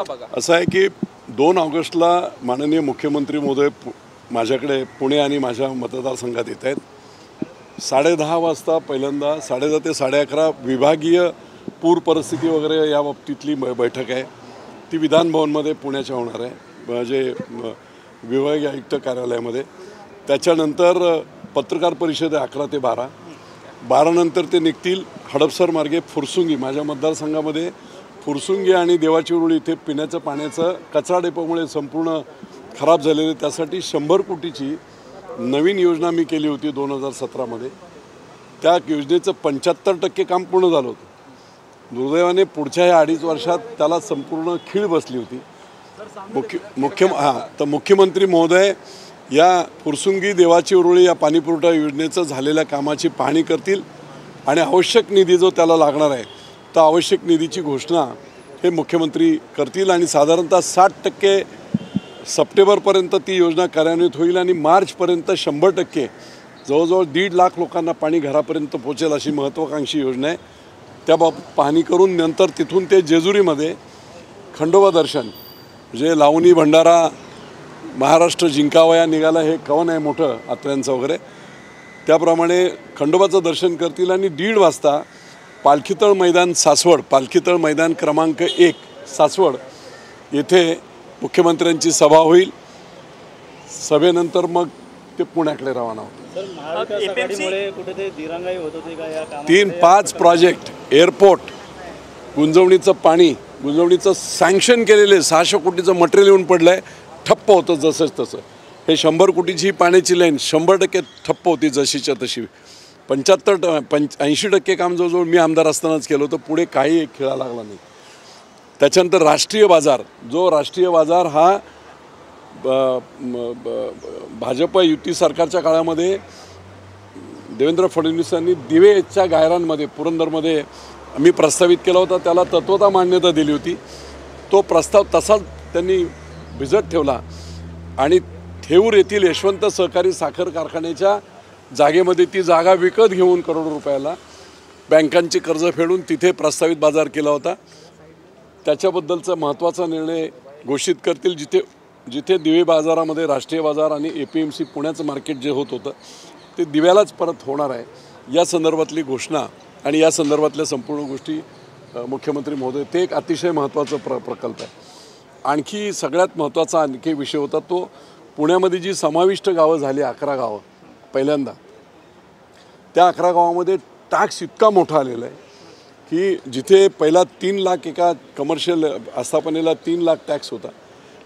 नका बघा। असं आहे की 2 ऑगस्टला माननीय मुख्यमंत्री महोदय माझ्याकडे पुणे आणि माझ्या मतदारसंघात येत आहेत। 10:30 वाजता पहिल्यांदा 10:30 ते 11:30 विभागीय पूर परिस्थिती वगैरे या बाबतीतली बैठक आहे। ती विधानभवनमध्ये पुण्याच्या होणार आहे, म्हणजे विभागीय आयुक्त कार्यालयामध्ये। त्याच्यानंतर पत्रकार परिषद आहे 11 ते 12। 12 नंतर ते निघतील हडपसर मार्गे फुरसुंगी, माझ्या मतदारसंघामध्ये फुरसुंगी आणि देवाची उरुळी इथे पिण्याचं पाण्याचं कचरा डेपोमुळे संपूर्ण खराब झालेले, त्यासाठी 100 कोटीची नवीन योजना मी केली होती 2017 मध्ये। त्या योजनेचं 75% काम पूर्ण झालं होतं। दुर्दैवाने पुढच्या या 2.5 वर्षात त्याला संपूर्ण खीळ बसली होती। तर मुख्यमंत्री महोदय या फुरसुंगी देवाची उरुळी या पाणीपुरवठा योजनेचं झालेल्या कामाची पाहणी करतील आणि आवश्यक निधी जो त्याला लागणार आहे तर आवश्यक निधीची घोषणा हे मुख्यमंत्री करतील आणि साधारणतः 60% सप्टेंबरपर्यंत ती योजना कार्यान्वित होईल आणि मार्चपर्यंत 100% जवळजवळ 1.5 लाख लोकांना पाणी घरापर्यंत पोहोचेल अशी महत्त्वाकांक्षी योजना आहे। त्याबाबत पाहणी करून नंतर तिथून ते जेजुरीमध्ये खंडोबा दर्शन, म्हणजे लावणी भंडारा महाराष्ट्र जिंकावया निघाला हे कवन आहे मोठं अत्र्यांचं वगैरे, त्याप्रमाणे खंडोबाचं दर्शन करतील आणि 1:30 वाजता पालखीतळ मैदान सासवड, पालखीतळ मैदान क्रमांक 1 सासवड येथे मुख्यमंत्र्यांची सभा होईल। सभेनंतर मग ते पुण्याकडे रवाना होतील। 3-5 प्रोजेक्ट, एअरपोर्ट, गुंजवणीचं पाणी, गुंजवणीचं सँक्शन केलेले 600 कोटीचं मटेरियल येऊन पडलं आहे, ठप्प होतं जसंच तसं। हे 100 कोटीची पाण्याची लाईन 100% ठप्प होती जशीच्या तशी। 80% काम जवळजवळ मी आमदार असतानाच केलं होतं, पुढे काही खेळा लागला नाही। त्याच्यानंतर राष्ट्रीय बाजार, जो राष्ट्रीय बाजार हा भाजप युती सरकारच्या काळामध्ये देवेंद्र फडणवीसांनी दिवेच्या गायरांमध्ये पुरंदरमध्ये मी प्रस्तावित केला होता, त्याला तत्वता मान्यता दिली होती। तो प्रस्ताव तसाच त्यांनी भिजत ठेवला आणि थेऊर येथील यशवंत सहकारी साखर कारखान्याच्या जागेमध्ये ती जागा विकत घेऊन करोडो रुपयाला बँकांची कर्ज फेडून तिथे प्रस्तावित बाजार केला होता। त्याच्याबद्दलचा महत्त्वाचा निर्णय घोषित करतील, जिथे दिवे बाजारामध्ये राष्ट्रीय बाजार आणि APMC पुण्याचं मार्केट जे होत होतं ते दिव्यालाच परत होणार आहे। या संदर्भातली घोषणा आणि या संदर्भातल्या संपूर्ण गोष्टी मुख्यमंत्री महोदय, ते एक अतिशय महत्त्वाचा प्रकल्प आहे। आणखी सगळ्यात महत्त्वाचा आणखी विषय होता तो पुण्यामध्ये जी समाविष्ट गावं झाली 11 गावं पहिल्यांदा, त्या 11 गावामध्ये टॅक्स इतका मोठा आलेला आहे की जिथे पहिला 3 लाख एका कमर्शियल आस्थापनेला 3 लाख टॅक्स होता,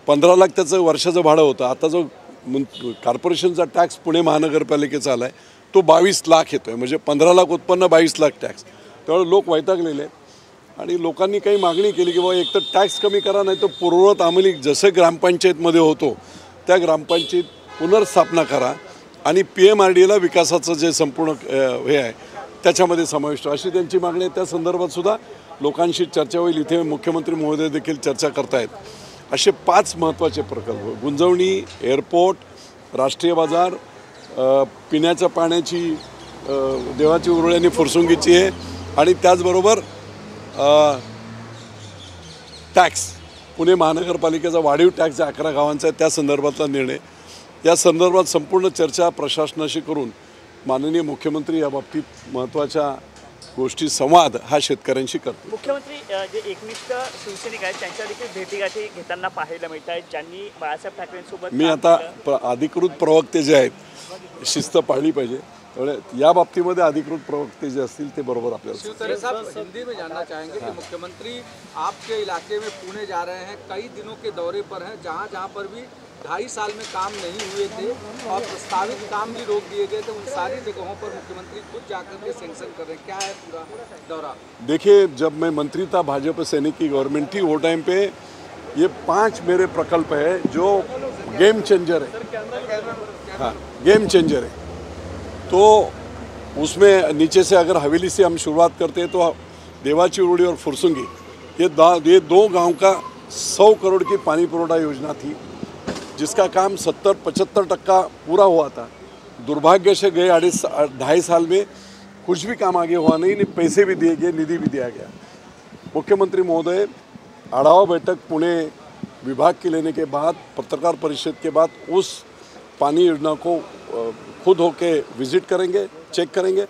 15 लाख त्याचं वर्षाचं भाडं होतं। आता जो कॉर्पोरेशनचा टॅक्स पुणे महानगरपालिकेचा आला आहे तो 22 लाख येतो आहे, म्हणजे 15 लाख उत्पन्न 22 लाख टॅक्स। त्यामुळे लोक वैतागलेले आहेत आणि लोकांनी काही मागणी केली की बाबा एक तर टॅक्स कमी करा, नाही तर पूर्ववत अंमली जसे ग्रामपंचायतमध्ये होतो त्या ग्रामपंचायत पुनर्स्थापना करा आणि PMRDAला विकासाचं जे संपूर्ण हे आहे त्याच्यामध्ये समाविष्ट, अशी त्यांची मागणी आहे। त्या संदर्भात सुद्धा लोकांशी चर्चा होईल। इथे मुख्यमंत्री महोदय देखील चर्चा करतायत। असे 5 महत्त्वाचे प्रकल्प, गुंजवणी, एअरपोर्ट, राष्ट्रीय बाजार, पिण्याच्या पाण्याची देवाची उरुळी आणि फुरसुंगीची आहे आणि त्याचबरोबर टॅक्स, पुणे महानगरपालिकेचा वाढीव टॅक्स 11 गावांचा आहे त्या संदर्भातला निर्णय। या संदर्भात संपूर्ण चर्चा प्रशासनाशी करून माननीय मुख्यमंत्री या बाबतीत महत्त्वाच्या गोष्टी संवाद हा शेतकऱ्यांशी करतो। मुख्यमंत्री जे एकनिष्ठ शिवसैनिक आहेत त्यांच्या देखील भेटीगाठी घेताना पाहायला मिळत आहेत, ज्यांनी बाळासाहेब ठाकरेंसोबत। मी आता अधिकृत प्रवक्ते जे आहेत शिस्त पाळली पाहिजे, त्यामुळे या बाबतीमध्ये अधिकृत प्रवक्ते जे असतील ते बरोबर आपल्याला। शिवतरे साहब, हिंदी में जानना चाहेंगे कि मुख्यमंत्री आपके इलाके में पुणे जा रहे हैं, कई दिनों के दौरे पर हैं, जहां जहां पर भी 2.5 साल में काम नहीं हुए थे और प्रस्तावित काम भी रोक दिए गए थे, उन सारी जगहों पर मुख्यमंत्री खुद जाकर के सैंक्शन कर रहे हैं, क्या है पूरा दौरा? देखिए, जब मैं मंत्री था भाजपा सैनिक की गवर्नमेंट थी, वो टाइम पे ये 5 मेरे प्रकल्प है जो गेम चेंजर है। हाँ, गेम चेंजर है। तो उसमें नीचे से अगर हवेली से हम शुरुआत करते हैं तो देवाची उरुळी और फुरसुंगी, ये 2 गांव का 100 करोड़ की पानी पुरवठा योजना थी, जिसका काम 70-75% पूरा हुआ था। दुर्भाग्य से गए 2.5 साल में कुछ भी काम आगे हुआ नहीं, पैसे भी दिए गए, निधि भी दिया गया। मुख्यमंत्री महोदय आढ़ावा बैठक पुणे विभाग की लेने के बाद, पत्रकार परिषद के बाद, उस पानी योजना को खुद होके विजिट करेंगे, चेक करेंगे,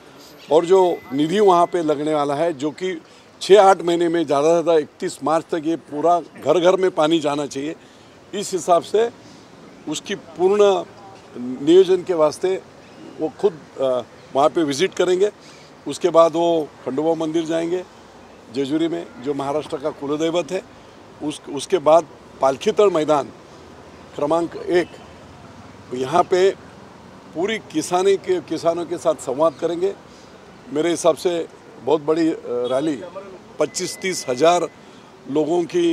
और जो निधि वहाँ पे लगने वाला है, जो कि 6-8 महीने में ज़्यादा से ज़्यादा 31 मार्च तक ये पूरा घर घर में पानी जाना चाहिए, इस हिसाब से उसकी पूर्ण नियोजन के वास्ते वो खुद वहाँ पे विज़िट करेंगे। उसके बाद वो खंडोबा मंदिर जाएंगे जेजुरी में, जो महाराष्ट्र का कुलदैवत है। उसके बाद पालखीतड़ मैदान क्रमांक 1, यहाँ पे पूरी किसानों के साथ संवाद करेंगे। मेरे हिसाब से बहुत बड़ी रैली 25-30 हज़ार लोगों की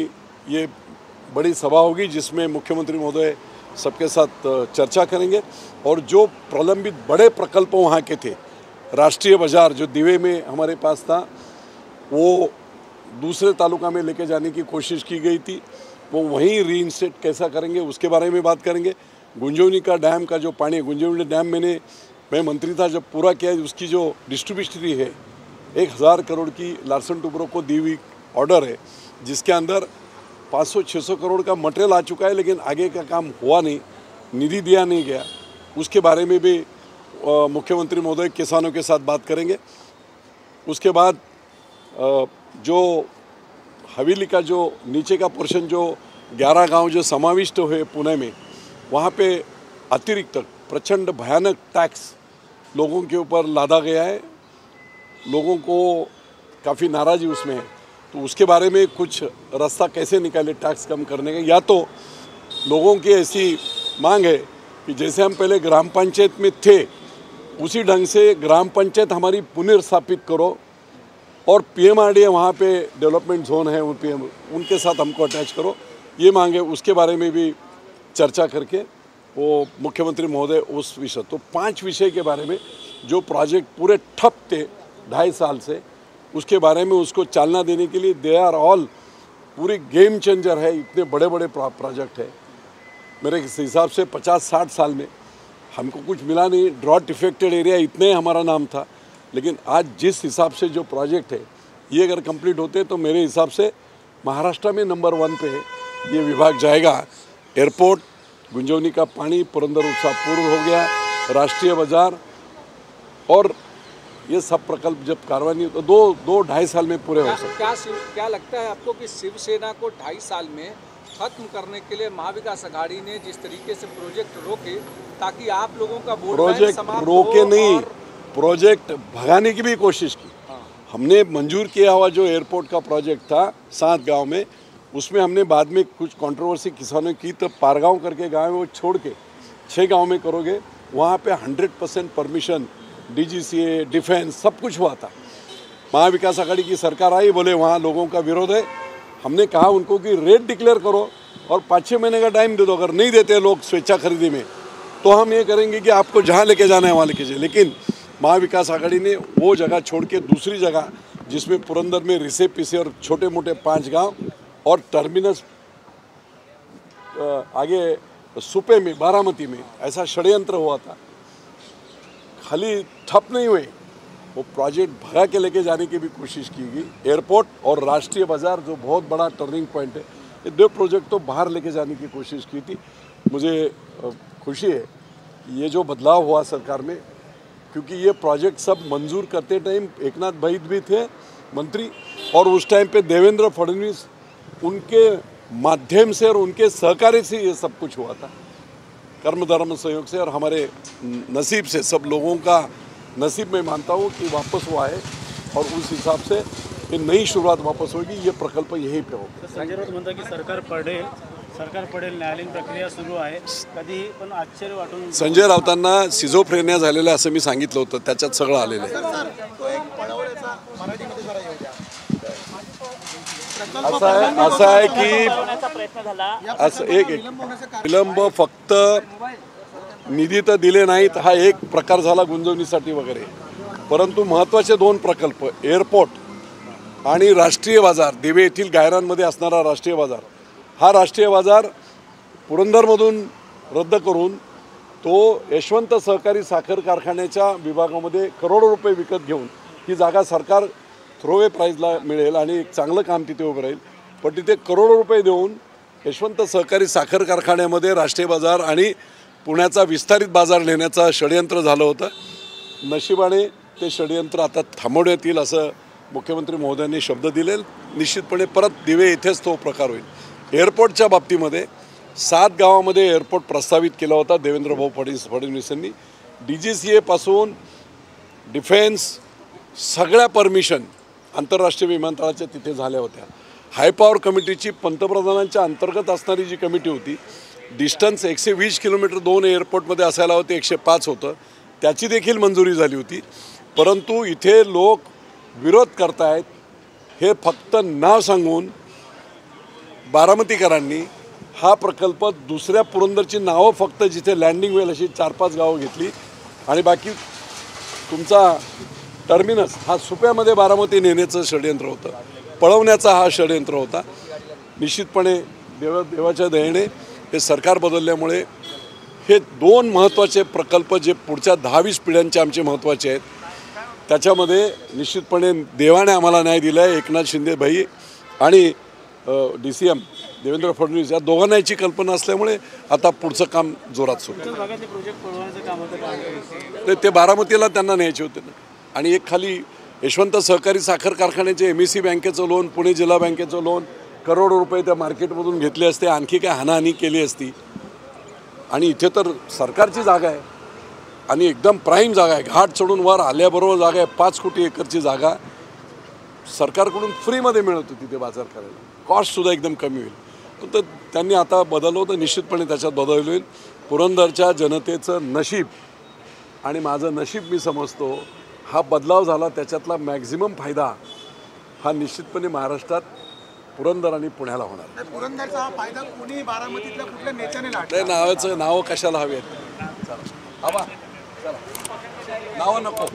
ये बड़ी सभा होगी, जिसमें मुख्यमंत्री महोदय सबके साथ चर्चा करेंगे। और जो प्रलंबित बड़े प्रकल्प वहाँ के थे, राष्ट्रीय बाजार जो दिवे में हमारे पास था, वो दूसरे तालुका में लेके जाने की कोशिश की गई थी, वो वहीं रीइंस्टेट कैसा करेंगे उसके बारे में बात करेंगे। गुंजौनी का डैम का जो पानी, गुंजौनी डैम मैं मंत्री था जब पूरा किया, उसकी जो डिस्ट्रीब्यूटरी है 1000 करोड़ की लार्सन टुब्रो को दी हुई ऑर्डर है, जिसके अंदर 500-600 करोड़ का मटेरियल आ चुका है, लेकिन आगे का काम हुआ नहीं, निधि दिया नहीं गया। उसके बारे में भी मुख्यमंत्री महोदय किसानों के साथ बात करेंगे। उसके बाद जो हवेली का जो नीचे का पोर्शन, जो 11 गांव जो समाविष्ट हुए पुणे में, वहाँ पे अतिरिक्त प्रचंड भयानक टैक्स लोगों के ऊपर लादा गया है। लोगों को काफ़ी नाराज़गी उसमें है, तो उसके बारे में कुछ रास्ता कैसे निकाले टैक्स कम करने का। या तो लोगों की ऐसी मांग है कि जैसे हम पहले ग्राम पंचायत में थे, उसी ढंग से ग्राम पंचायत हमारी पुनर्स्थापित करो, और पीएमआरडीए वहाँ पे डेवलपमेंट जोन है, उनके साथ हमको अटैच करो, ये मांगे। उसके बारे में भी चर्चा करके वो मुख्यमंत्री महोदय उस विषय, तो 5 विषय के बारे में जो प्रोजेक्ट पूरे ठप थे 2.5 साल से, उसके बारे में उसको चालना देने के लिए they are all Puri game changer है। इतने बड़े बड़े प्रोजेक्ट है, मेरे हिसाब से 50-60 साल में हमको कुछ मिला नहीं। ड्रॉट इफेक्टेड एरिया इतने हमारा नाम था, लेकिन आज जिस हिसाब से जो प्रोजेक्ट है, ये अगर कंप्लीट होते तो मेरे हिसाब से महाराष्ट्र में नंबर 1 पे ये विभाग जाएगा। एयरपोर्ट, गुंजौनी का पानी, पुरंदर उत्सव पूर्ण हो गया, राष्ट्रीय बाजार, और ये सब प्रकल्प जब कार्रवाई तो 2-2.5 साल में पूरे हो सकते। क्या लगता है आपको कि शिवसेना को 2.5 साल में खत्म करने के लिए महाविकास आघाड़ी ने जिस तरीके से प्रोजेक्ट रोके, ताकि आप लोगों का वोट प्रोजेक्ट रोके नहीं, प्रोजेक्ट भगाने की भी कोशिश की। हमने मंजूर किया हुआ जो एयरपोर्ट का प्रोजेक्ट था 7 गांव में, उसमें हमने बाद में कुछ कंट्रोवर्सी किसानों की, तो पारगांव करके गांव है वो छोड़ के 6 गांव में करोगे, वहाँ पे 100% परमिशन, डीजीसीए, डिफेंस सब कुछ हुआ था। महाविकास आघाड़ी की सरकार आई, बोले वहाँ लोगों का विरोध है। हमने कहा उनको कि रेट डिक्लेयर करो और 5-6 महीने का टाइम दे दो, अगर नहीं देते लोग स्वेच्छा खरीदी में, तो हम ये करेंगे कि आपको जहाँ लेके जाना है वहाँ लेके जाए। लेकिन महाविकास आघाड़ी ने वो जगह छोड़ के दूसरी जगह, जिसमें पुरंदर में रिसे-पिसे और छोटे मोटे 5 गांव और टर्मिनस आगे सुपे में, बारामती में, ऐसा षड्यंत्र हुआ था। खाली ठप नहीं हुए, वो प्रोजेक्ट भगा के लेके जाने की भी कोशिश की गई। एयरपोर्ट और राष्ट्रीय बाजार जो बहुत बड़ा टर्निंग पॉइंट है, ये 2 प्रोजेक्ट तो बाहर लेके जाने की कोशिश की थी। मुझे खुशी है ये जो बदलाव हुआ सरकार में, क्योंकि ये प्रोजेक्ट सब मंजूर करते टाइम एकनाथ भाई भी थे मंत्री, और उस टाइम पे देवेंद्र फडणवीस, उनके माध्यम से और उनके सहकार्य से ये सब कुछ हुआ था, कर्म धर्म सहयोग से, और हमारे नसीब से, सब लोगों का नसीब में मानता हूँ कि वापस वो आए, और उस हिसाब से ये नई शुरुआत वापस होगी। ये प्रकल्प यहीं पे होगा। संजय राऊत म्हणतात की सरकार पडेल, न्यायालयीन प्रक्रिया सुरू आहे, कधीही पण आश्चर्य वाटून संजय राऊतांना सिझोफ्रेनिया झालेलं आहे असं मी सांगितलं होतं, त्याच्यात सगळं आलेलं आहे। असं आहे की प्रयत्न झाला, असं एक विलंब फक्त निधी तर दिले नाहीत, हा एक प्रकार झाला गुंजवणीसाठी वगैरे, परंतु महत्त्वाचे 2 प्रकल्प, एअरपोर्ट आणि राष्ट्रीय बाजार, दिवे येथील गायरांमध्ये असणारा राष्ट्रीय बाजार, हा राष्ट्रीय बाजार पुरंदरमधून रद्द करून तो यशवंत सहकारी साखर कारखान्याच्या विभागामध्ये करोडो रुपये विकत घेऊन ही जागा सरकार थ्रोवे प्राईजला मिळेल आणि एक चांगलं काम तिथे उभं राहील, पण तिथे करोडो रुपये देऊन यशवंत सहकारी साखर कारखान्यामध्ये राष्ट्रीय बाजार आणि पुण्याचा विस्तारित बाजार नेण्याचा षडयंत्र झालं होतं. नशिबाने ते षडयंत्र आता थांबवण्यात येईल असं मुख्यमंत्री महोदयांनी शब्द दिले. निश्चितपणे परत दिवे येथेच तो प्रकार होईल. एअरपोर्टच्या बाबतीमध्ये 7 गावामध्ये एअरपोर्ट प्रस्तावित केला होता देवेंद्र भाऊ फडणवीसांनी. DGCA पासून डिफेन्स सगळ्या परमिशन आंतरराष्ट्रीय विमानतळाच्या तिथे झाल्या होत्या. हायपॉवर कमिटीची पंतप्रधानांच्या अंतर्गत असणारी जी कमिटी होती, डिस्टन्स 120 किलोमीटर 2 एअरपोर्टमध्ये असायला होते, 105 होतं, त्याची देखील मंजुरी झाली होती. परंतु इथे लोक विरोध करतायत. हे फक्त नाव सांगून बारामतीकरांनी हा प्रकल्प दुसऱ्या पुरंदरची नावं फक्त जिथे लँडिंग होईल अशी 4-5 गावं घेतली आणि बाकी तुमचा टर्मिनस हा सुप्यामध्ये बारामती नेण्याचं षडयंत्र होतं, पळवण्याचा हा षडयंत्र होता. निश्चितपणे देवाच्या दयेने हे सरकार बदलल्यामुळे हे 2 महत्त्वाचे प्रकल्प जे पुढच्या 10-20 पिढ्यांचे आमचे महत्त्वाचे आहेत, त्याच्यामध्ये निश्चितपणे देवाने आम्हाला न्याय दिला आहे. एकनाथ शिंदे भाई आणि DCM देवेंद्र फडणवीस या दोघांना याची कल्पना असल्यामुळे आता पुढचं काम जोरात सुरू आहे. ते बारामतीला त्यांना न्यायचे होते ना. आणि एक खाली यशवंत सहकारी साखर कारखान्याचे MEC बँकेचं लोन, पुणे जिल्हा बँकेचं लोन करोडो रुपये त्या मार्केटमधून घेतले असते, आणखी काय हानाहानी केली असती. आणि इथे तर सरकारची जागा आहे आणि एकदम प्राईम जागा आहे. घाट चढून वर आल्याबरोबर जागा आहे. 5 कोटी एकरची जागा सरकारकडून फ्रीमध्ये मिळत होती तिथे बाजार करायला. कॉस्टसुद्धा एकदम कमी होईल. तर त्यांनी आता बदललं तर निश्चितपणे त्याच्यात बदल होईल. पुरंदरच्या जनतेचं नशीब आणि माझं नशीब मी समजतो हा बदलाव झाला, त्याच्यातला मॅक्झिमम फायदा हा निश्चितपणे महाराष्ट्रात पुरंदर आणि पुण्याला होणार. पुरंदरचा हा फायदा कोणी बारामतीतल्या कुठल्या नेत्याने नाही, नावं कशाला हवी आहेत? चला नावं नको.